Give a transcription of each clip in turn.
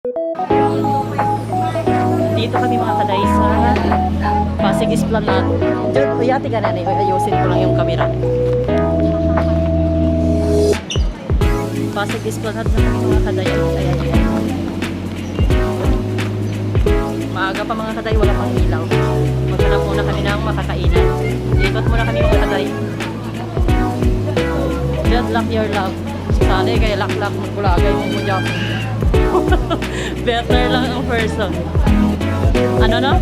Dito kami mga kaday sa Pasig Esplanade. Yati ka na na, ayusin ko lang yung camera. Pasig Esplanade na kami mga kaday. Ayan. Maaga pa mga kaday, wala pang ilaw. Maghanap muna kami ng makakainan. Ikot muna kami mga kaday. Just lock your love. Sanay kaya lock-lock magkulagay mo dyan. Better lang ang person. Ano no?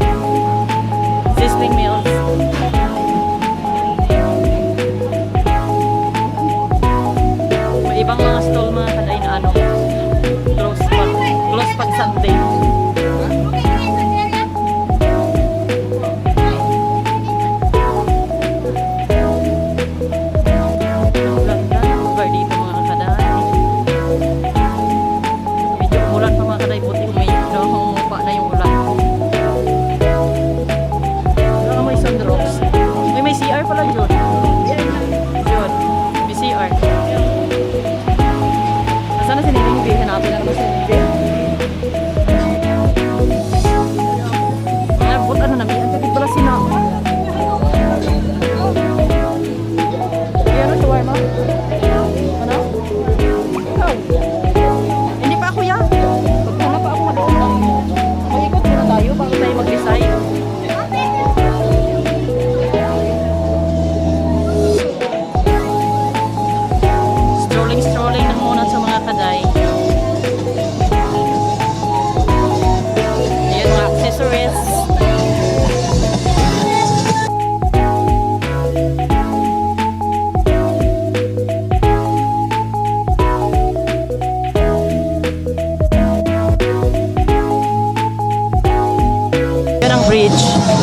Sizzling meals. May ibang mga stall mga kaday na ano. Close pag Sunday.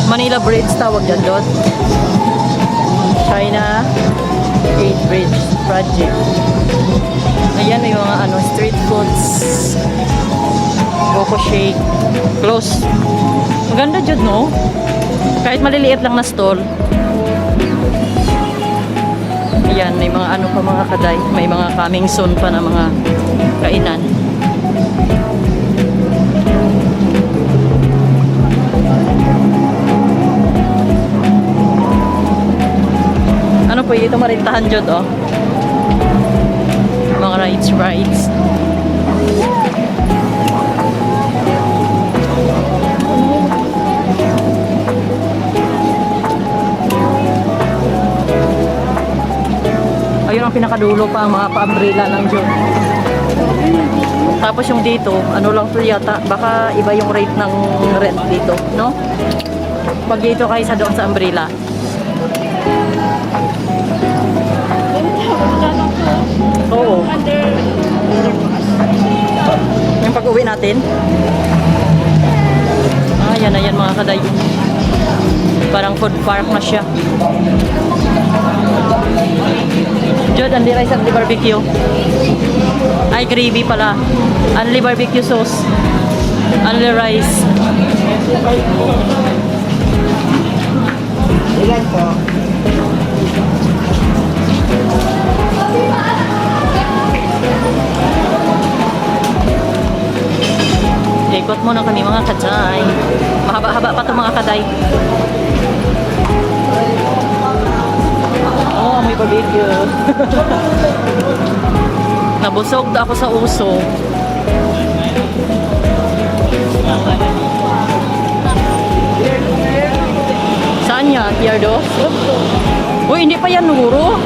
Manila Bridge tawag dyan doon. China 8 Bridge Project. Ayan yung mga ano, street foods. Coco shake. Close. Maganda dyan no? Kahit maliliit lang na stall. Ayan, may mga ano pa mga kaday. May mga coming soon pa na mga kainan. Ano po ito marintahan dyan oh. Mga rides. Ayun ang pinakadulo pa ang mga pa-umbrella lang dyan. Tapos yung dito, ano lang to yata, baka iba yung rate ng rent dito, no? Pag dito kaysa doon sa umbrella. Oo. Yung pag-uwi natin. Ayan mga kaday. Parang food park na siya. Jod, only rice and barbecue. Ay, gravy pala. Only barbecue sauce. Only rice. Ilan po? Ikot muna kami mga kaday. Mahaba-haba pa ito mga kaday. Oh, may barbecue. Nabusog ako sa uso. Saan yan? Pierdo? Uy, hindi pa yan nuro.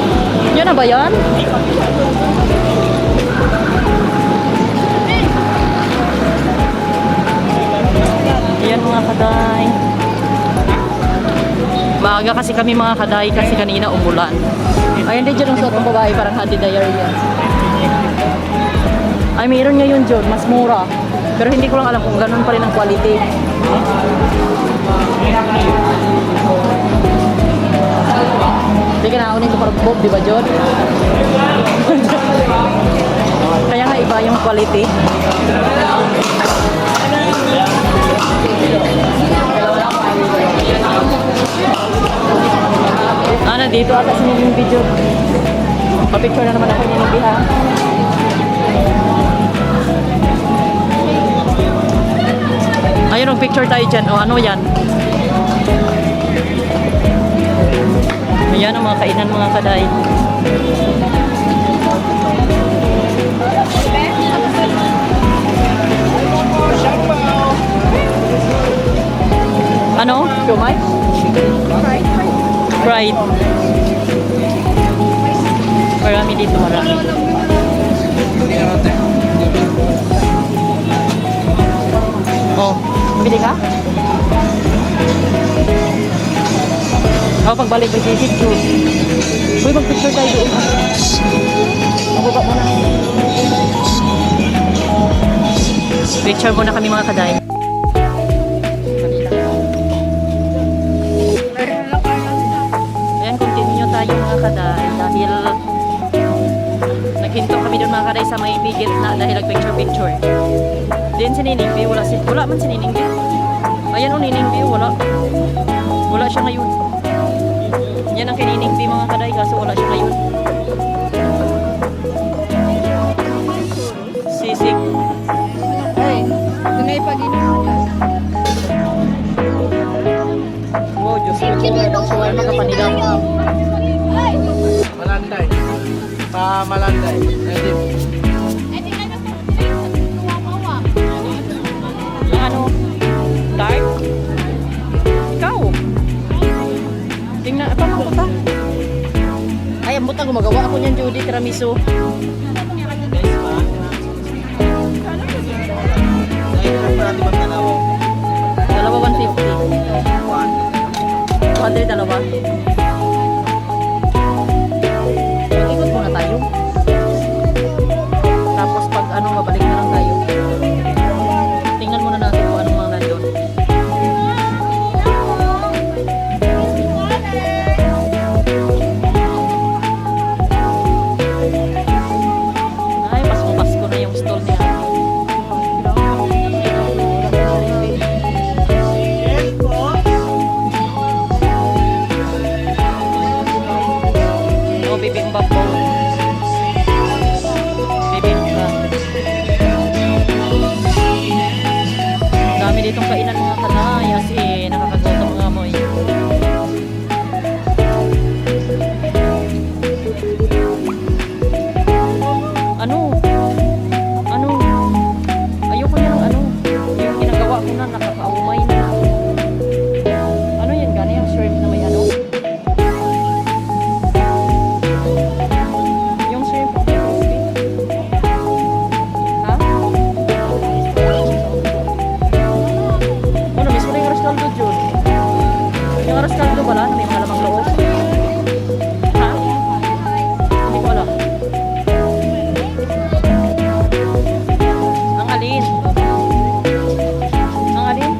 Yan na ba yan? Yan mga kaday. Maaga kasi kami mga kaday kasi kanina umulan. Ay, hindi dyan ang suot ng babae, parang hati diary yan. Ay, mayroon ngayon dyan, mas mura. Pero hindi ko lang alam kung ganun pa rin ang quality. Hindi ka naunin ko parang Bob, di ba John? Kaya nga iba yung quality. Dito ata siniging video. Pa-picture na naman ako ninigbi ha. Ayun, picture tayo dyan. O, ano yan? Ayan ang mga kainan mga kaday. Ano? Siomay? Fried. Marami dito, marami. Oh, bili ka? Pagbalik may sisig ko. Uy, mag-picture tayo doon. Mabuka muna. Picture muna kami mga kaday. Ayan, continue tayo mga kaday. Dahil naghinto kami doon mga kaday sa may bigit na dahil nag-picture-picture. Then si Nining B, wala man si Nining B. Ayan o, Nining B, wala. Wala siya ngayon. Yan ang kinining B mga kaday, kaso wala siya ngayon. Sisig. Ay, tunay pa ginawa. Wow, Diyos ko po. Shawarma ka pa nila. Malanday. Malanday. Nadim. Yung ano? Dark? Ikaw? Tingnan, paano ko ta? Ay, ang butang gumagawa ako niyan, Judy, tiramisu. Dalawa 150. 200 dalawa. Mag-ikot muna tayo. Tapos pag ano, mabalik na lang tayo. Tingnan muna natin kung anong mga nandun. Ay, Pasko na yung stall niya. Oh, bibimbap po. Bibimbap. Dami ditong kainan mga kanay. As in, nakakagutom mga amoy. Ano? Ano? Ayoko niya ng ano. Yung ginagawa ko na, nakakaumay na. Ano yan? Gano'n yung shrimp na may ano? Yung shrimp na may crispy? Ha? Ano, mismo na yung rascaldo, Jun? Yung rascaldo ba na may mga lamang loob? Ha? Hindi ko alam. Ang alin? Ang alin?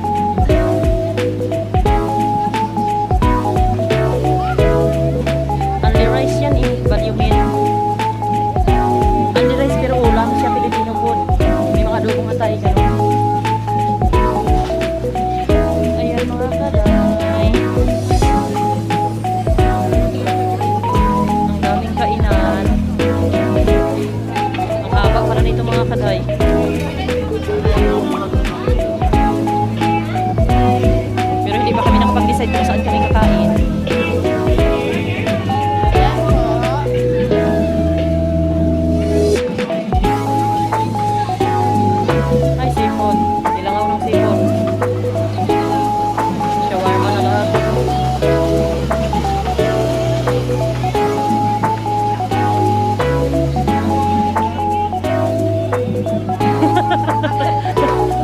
Only rice yan eh, balyumin. Only rice pero ulam siya, Pilipino food. May mga adobong atay, gano'n. Ayan mga kaday. Ang daming kainan. Ang haba para nito mga kaday. Pero hindi pa kami nakapag-decide kung saan kami kakain. Ay, seafood. Nilangaw ng seafood. Shawarma na lahat.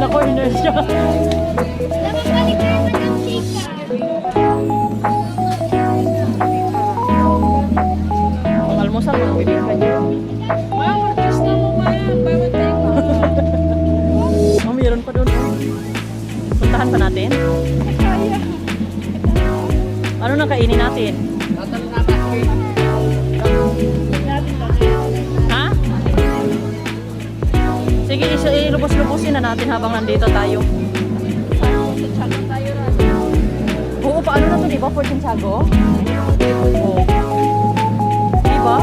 Na-corner siya. Pang almusal, mga bibig ka niyo. Oh, mayroon pa doon. Puntahan pa natin. Ano nang kainin natin? Ha? Sige, ilubos-lubusin na natin habang nandito tayo. Oo, paano na to, di ba? For Santiago? Oo. Di ba?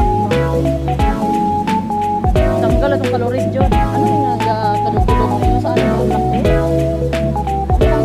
Tanggal atong calories dyan. Ano yung kadugtulog? Ano saan yung lakte? Ano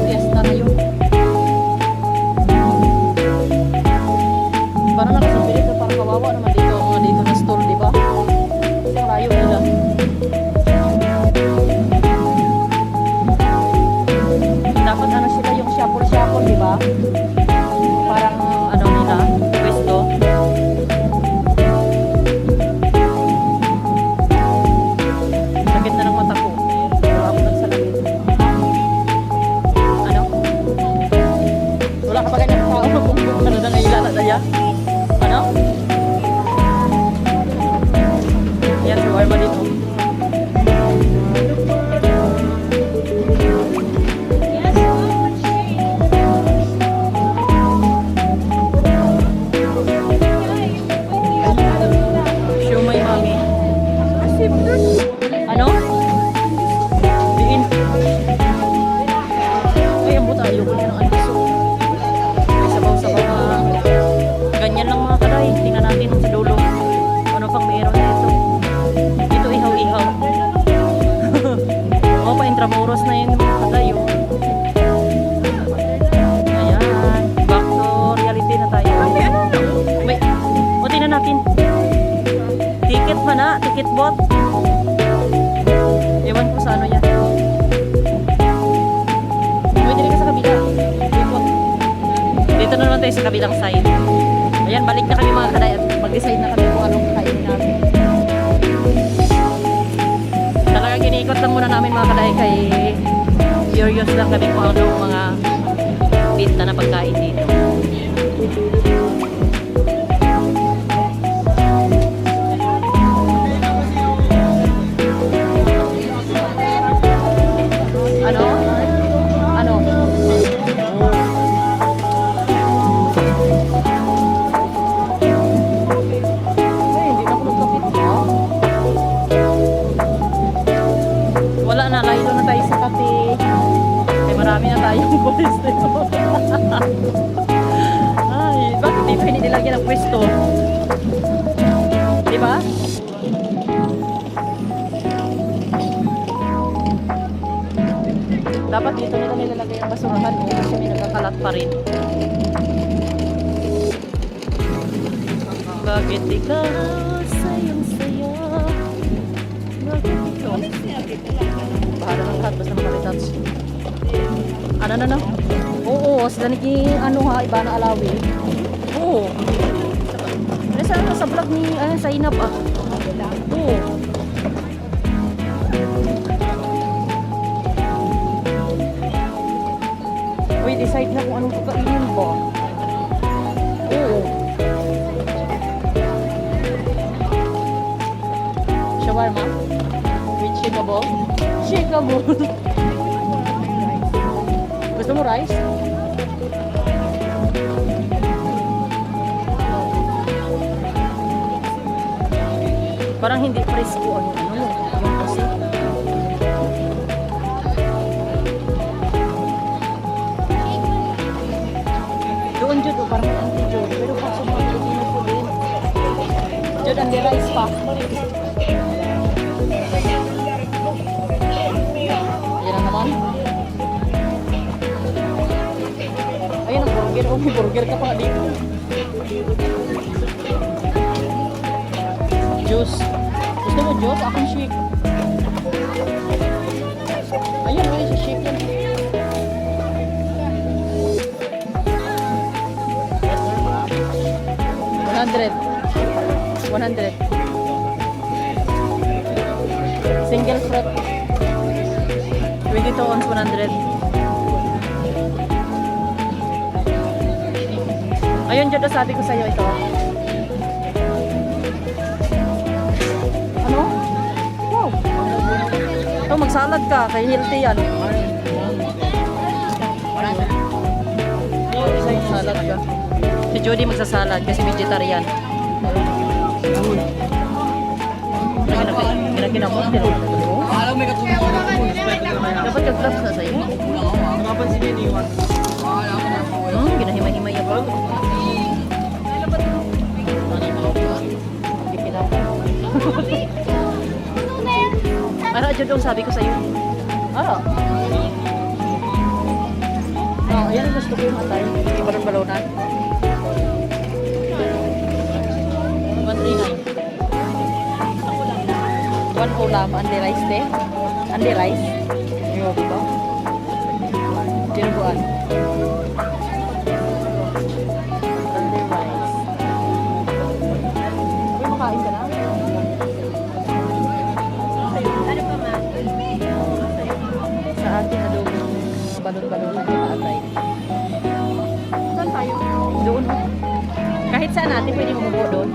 Intramuros na yun mga kadayo. Ayan. Back to reality na tayo. May, buti na natin. Ticket ba na? Ticket bot? Ewan ko sa ano yan. Pwede rin ka sa kabila. Ikot. Dito na naman tayo sa kabilang side. Ayan, balik na kami mga kaday at mag-decide na kami kung anong kainin namin. Talagang iniikot lang muna namin mga kaday kay curious lang kami kung anong mga pinta na pagkain dito. Ano? Ano? Ay, hindi na ako nagkapit na. Wala na, laylo na tayo sa kape. Ay, marami na tayong pwesto. Ay, bakit di pa hindi nilagyan ng pwesto? Di ba? Dapat dito nila nilalagay ang basurahan mo kasi may nagkakalat pa rin. Bakit ikaw sayang-saya? Bakit ikaw? Bahala ng lahat basta makalitouch. Ano na? Oo, sila ano ha, iba na alawi. Oo. Nasa sa vlog ni Zainab ah. Oo. Uy, decide na kung anong kakainin ba. Oo. Shawarma? With shakeable? Shakeable! Gusto mo rice? Parang hindi fresco ano yung kasi. Doon Jud, parang may anti-Jud. Pero kung sa mga Pilipino po din. Jud, ang rice pa. Ayan na naman. Ayan ang burger. Oh, may burger ka pa dito. Juice. Gusto mo juice? Akong shake. Ayan, wala siya shake yan. $100. Single fruit. 22 ounce, 100. Ayun, Jodo, sabi ko sa'yo ito. Ano? Wow. Ito, magsalad ka. Kay healthy yan. Salad ka. Si Jody magsasalad kasi vegetarian. Ginaginamot nila. Alam may katulong ko. Dapat ka-gloves na sa'yo. Mga sila iniwan. Ginahimay-himay ako. Ara, Jodong, sabi ko sa'yo. Ara. Oh, ayan ang gusto ko yung atay. Balon-balonan. 139. One ulam, andi rice te. Andi rice. Yung ba? Dinuguan. Andi rice. Uy, makain ka na? Ano pa ma? Sa atin adobo. Balon-balonan yung atay. Saan tayo? Doon. Kahit saan natin pwede umupo doon.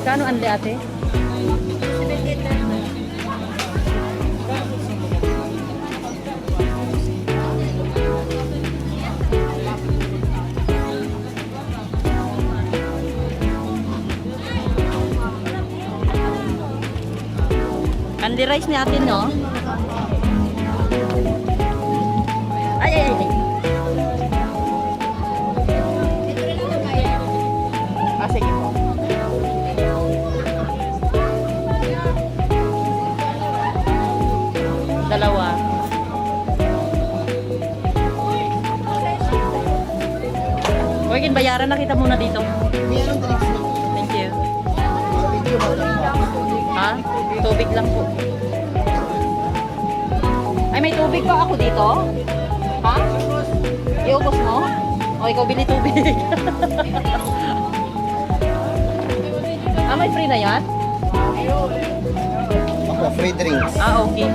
Magkano ande ate? Ande rice ni ate, no? Ay. Sige po. natin bayaran. Nakita muna dito. May anong drinks na po? Thank you. Video ba tayo? Ha? Tubig lang po. Ay, may tubig pa ako dito? Ha? Iubos mo? O, ikaw bili tubig. May free na yan? Ako, free drinks. Okay.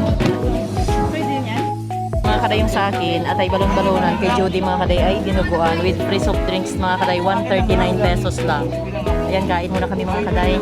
Mga kaday yung sa akin at ay balon-balonan kay Jody mga kaday ay dinuguan with free soft drinks mga kaday 139 pesos lang. Ayan, kain muna kami mga kaday.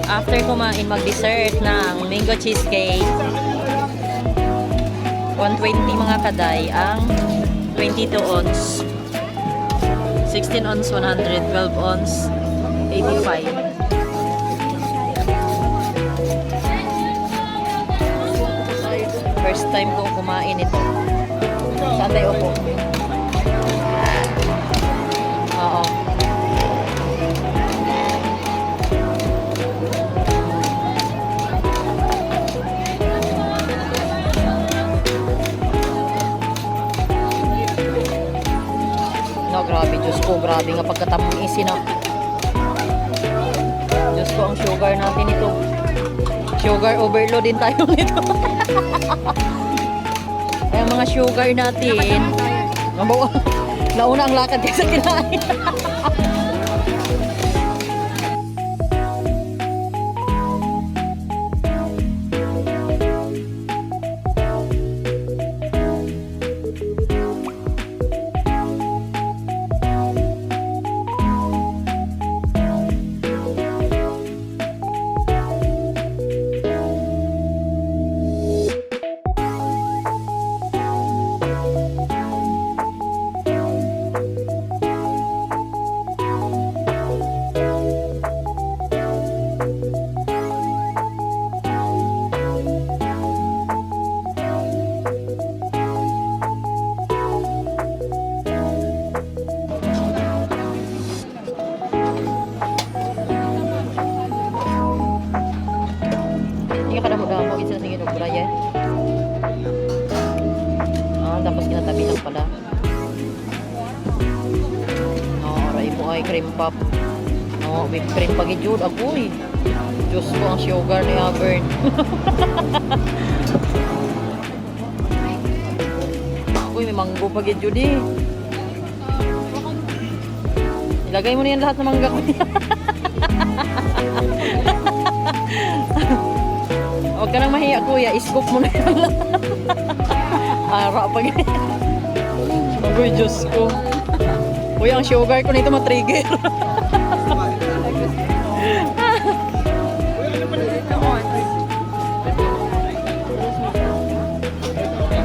After kumain, mag-dessert ng mango cheesecake. 120 mga kaday ang 22 ounce. 16 ounce 100, 12 ounce 85. First time kong kumain ito. Saan tayo upo? Oo. No, grabe, Diyos ko, grabe nga pagkatamang isi na. Diyos ko, ang sugar natin ito. Sugar overload din tayo nito. Ay, ang mga sugar natin. Nauna ang lakad sa kinain. nila. No, aray mo ay cream pop. No, whipped cream pa gid agoy. Diyos ko ang sugar ni Avern. Agoy, may mango pa gid eh. Ilagay mo na yan lahat ng mangga ko niya. Huwag ka nang mahiya kuya, iskop mo na yan lahat. Ara pag agoy, Diyos ko. Kuya, ang sugar ko nito matrigger.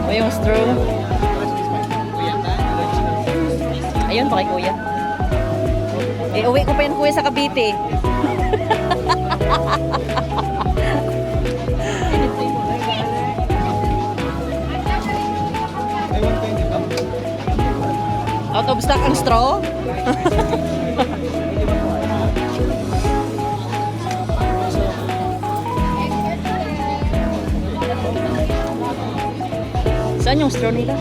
O yung straw. Ayun pa kay kuya. Uwi ko pa yan kuya sa Cavite. Out of stock ang straw? Saan yung straw nila?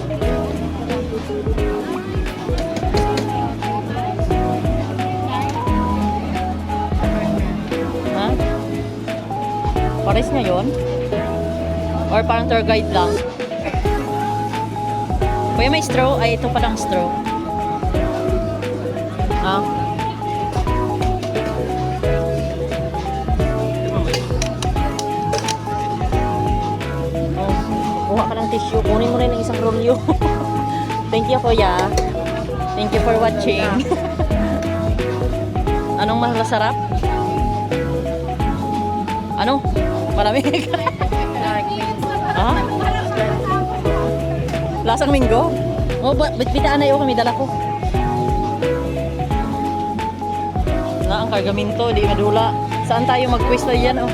Ha? Pares niya yun? Or parang tour guide lang? Kuya, may straw? Ay, ito palang straw. Ha? Kuha ka ng tissue. Kunin mo rin ng isang rolyo. Thank you, kuya. Thank you for watching. Anong mas masarap? Ano? Malamig. Ha? Lasang minggo? Oh, bitbitaan na yun kami dala ko. Na ang kargaminto, di madula. Saan tayo mag-quiz na yan, oh?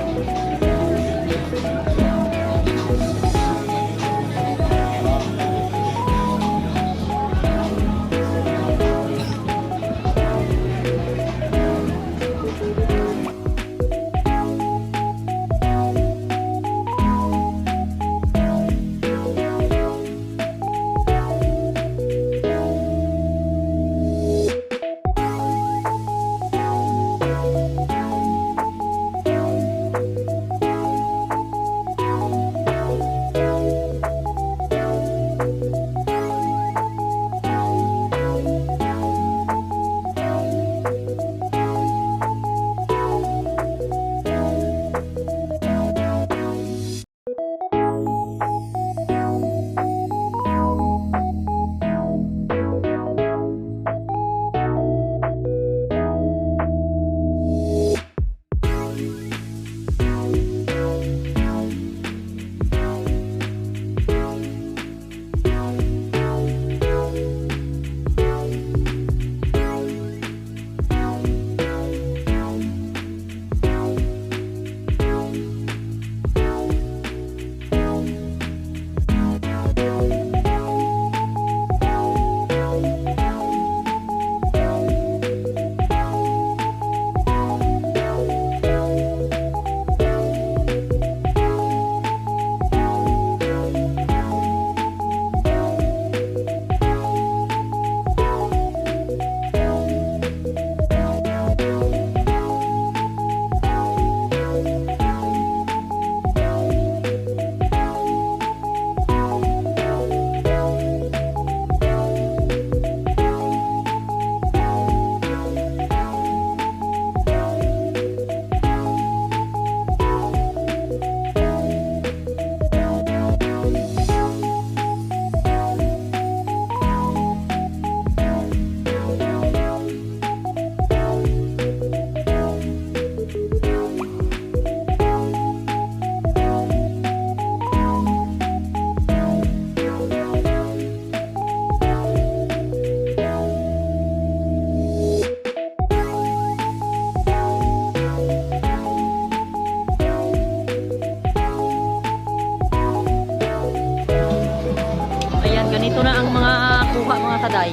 Ganito na ang mga kuha mga kaday.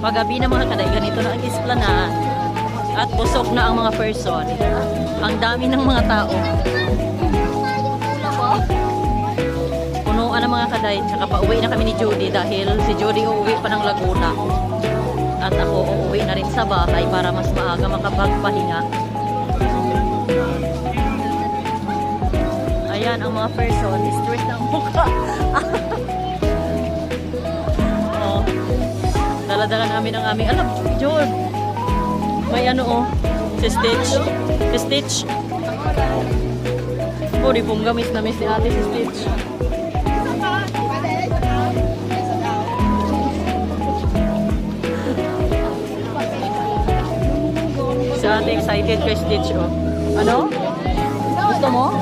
Paggabi na mga kaday, ganito na ang esplanade. At busog na ang mga person. Ang dami ng mga tao. Punuan ng mga mga kaday. Tsaka pauwi na kami ni Judy dahil si Judy uuwi pa ng Laguna. At ako uuwi na rin sa bahay para mas maaga makapagpahinga. Ayan ang mga person. Straight ang mukha. Oh. Dala-dala namin ang aming, alam, Jod. May ano oh. Si Stitch. Si Stitch. Oh, di pong gamis na miss ni ate si Stitch. Si ate excited kay Stitch oh. Ano? Gusto mo?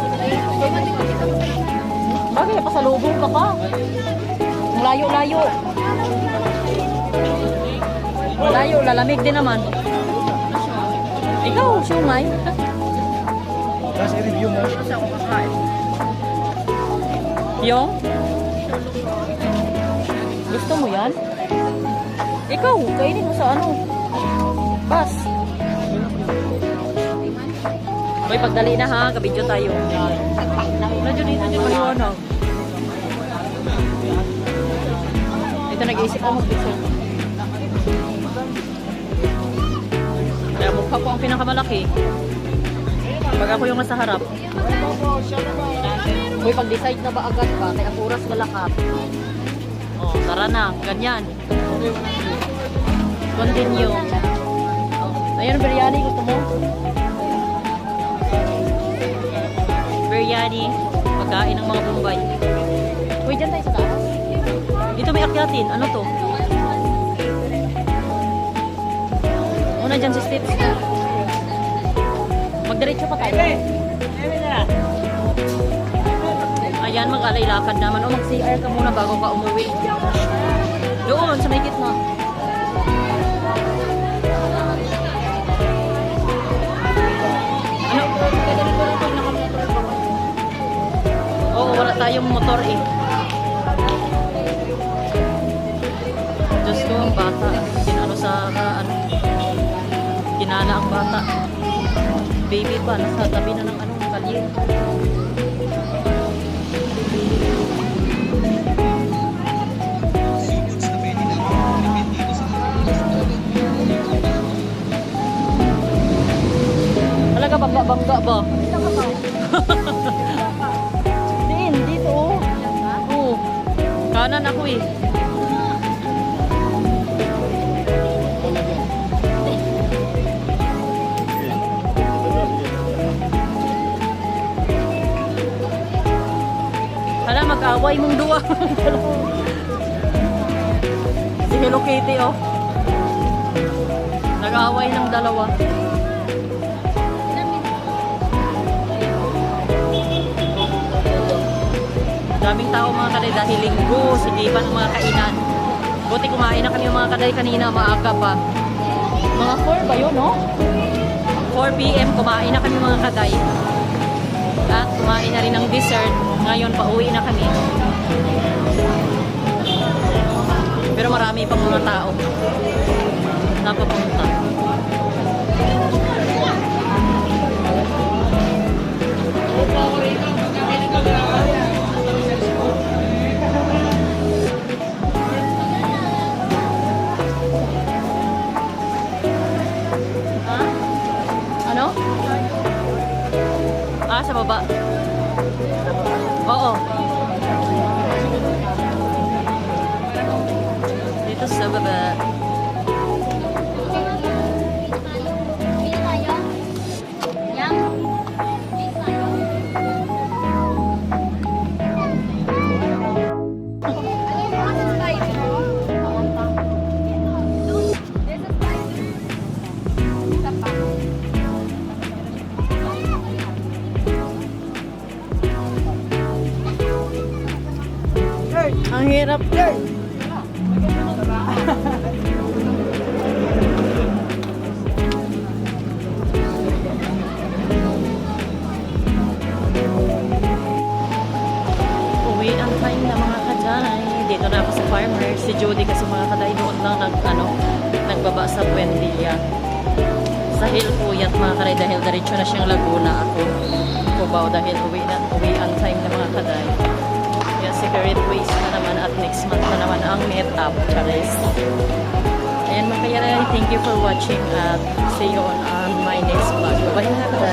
Bakit? Pasalubong ka pa. Ang layo-layo. Malayo, lalamig din naman. Ikaw, siumay. Tapos i-review mo. Yung? Gusto mo yan? Ikaw, kainin mo sa ano? Bas. May pagdali na ha, kabidyo tayo. Medyo dito dito maliwanag. Ito nag-iisip ako mag-picture. Kaya mukha ko ang pinakamalaki. Pag ako yung nasa harap. Uy, pag-decide na ba agad ba? Kaya ang oras malakat. Oh, tara na. Ganyan. Continue. Oh. Ayun, biryani. Gusto mo? Biryani. Pagkain ng mga Bombay. Uy, dyan tayo sa taas. Dito may akyatin. Ano to? Una dyan si Stitch. Magdiretso pa tayo. Ayan, mag-alay lakad naman. O mag-CR ka muna bago ka umuwi. Doon, sa may gitna. Ano? Oo, wala tayong motor eh. Diyos ko, ang bata. Kinano sa, ano, kinala ang bata. Baby pa, nasa tabi na ng ano, kalye. Talaga bangga-bangga ba? Din, dito oh. Oo. Kanan ako eh. Hala, mag-away mong duwa. Si Hello Kitty oh. Nag-away ng dalawa. Daming tao mga kaday dahil linggo, sigipan ng mga kainan. Buti kumain na kami mga kaday kanina, maaga pa. Mga 4 ba yun, no? 4 PM kumain na kami mga kaday. At kumain na rin ng dessert. Ngayon pauwi na kami. Pero marami pang mga tao napapunta. Ano? Ah, sa baba. Oo. Dito sa baba. Ang hirap. Uwi ang time na mga kaday. Dito na ako sa farmer. Si Judy kasi mga kaday doon lang nagbaba sa Buendia. Sa Hilpuyat mga kaday dahil diretso na siyang Laguna ako. Cubao dahil uwi ang time na mga kaday. Kaya si separate ways na naman at next month na naman ang meet up. Charis. Ayan mga kayalay, thank you for watching at see you on my next vlog. Bye na.